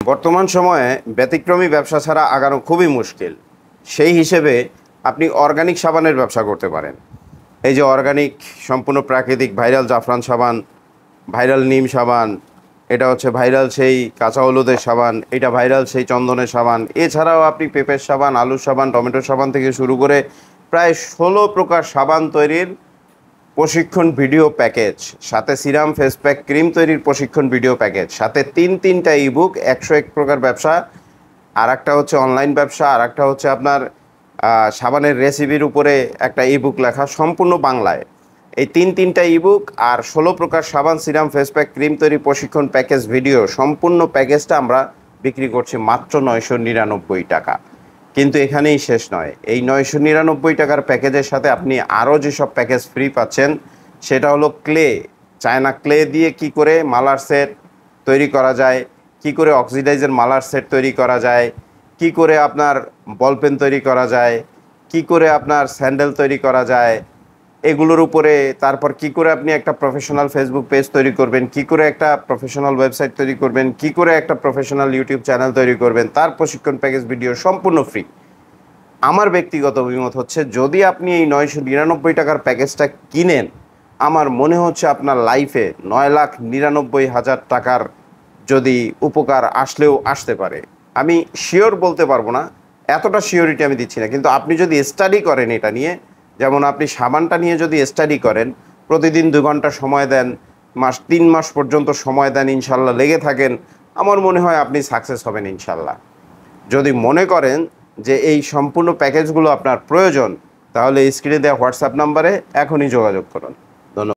বর্তমান সময়ে ব্যতিক্রমী ব্যবসা ছাড়া আগানো খুবই মুশকিল। সেই হিসেবে আপনি অর্গানিক সাবানের ব্যবসা করতে পারেন। এই যে অর্গানিক সম্পূর্ণ প্রাকৃতিক ভাইরাল জাফরান সাবান, ভাইরাল নিম সাবান, এটা হচ্ছে ভাইরাল সেই কাঁচা হলুদের সাবান, এটা ভাইরাল সেই চন্দনের সাবান। এছাড়াও আপনি পেঁপের সাবান, আলুর সাবান, টমেটোর সাবান থেকে শুরু করে প্রায় ১৬ প্রকার সাবান তৈরির প্রশিক্ষণ ভিডিও প্যাকেজ, সাথে সিরাম ফেস প্যাক ক্রিম তৈরির প্রশিক্ষণ ভিডিও প্যাকেজ, সাথে তিনটা ইবুক, ১০১ প্রকার ব্যবসা, আর একটা হচ্ছে অনলাইন ব্যবসা, আর একটা হচ্ছে আপনার সাবানের রেসিপির উপরে একটা ইবুক লেখা সম্পূর্ণ বাংলায়। এই তিনটা ইবুক আর ১৬ প্রকার সাবান, সিরাম ফেস প্যাক ক্রিম তৈরি প্রশিক্ষণ প্যাকেজ ভিডিও, সম্পূর্ণ প্যাকেজটা আমরা বিক্রি করছি মাত্র ৯৯৯ টাকা। কিন্তু এখানেই শেষ নয়। এই ৯৯৯ টাকার প্যাকেজের সাথে আপনি আরও যেসব প্যাকেজ ফ্রি পাচ্ছেন, সেটা হলো ক্লে, চায়না ক্লে দিয়ে কি করে মালার সেট তৈরি করা যায়, কি করে অক্সিডাইজের মালার সেট তৈরি করা যায়, কি করে আপনার বলপেন তৈরি করা যায়, কি করে আপনার স্যান্ডেল তৈরি করা যায়, এগুলোর উপরে তারপর কি করে আপনি একটা প্রফেশনাল ফেসবুক পেজ তৈরি করবেন, কি করে একটা প্রফেশনাল ওয়েবসাইট তৈরি করবেন, কি করে একটা প্রফেশনাল ইউটিউব চ্যানেল তৈরি করবেন, তার প্রশিক্ষণ প্যাকেজ ভিডিও সম্পূর্ণ ফ্রি। আমার ব্যক্তিগত অভিমত হচ্ছে, যদি আপনি এই ৯৯৯ টাকার প্যাকেজটা কিনেন, আমার মনে হচ্ছে আপনার লাইফে ৯,৯৯,০০০ টাকার যদি উপকার আসলেও আসতে পারে। আমি শিওর বলতে পারবো না, এতটা শিওরিটি আমি দিচ্ছি না, কিন্তু আপনি যদি স্টাডি করেন এটা নিয়ে, যেমন আপনি সাবানটা নিয়ে যদি স্টাডি করেন, প্রতিদিন ২ ঘন্টা সময় দেন, ৩ মাস পর্যন্ত সময় দেন, ইনশাল্লাহ লেগে থাকেন, আমার মনে হয় আপনি সাকসেস হবেন ইনশাল্লাহ। যদি মনে করেন যে এই সম্পূর্ণ প্যাকেজগুলো আপনার প্রয়োজন, তাহলে স্ক্রিনে দেওয়া হোয়াটসঅ্যাপ নাম্বারে এখনই যোগাযোগ করুন।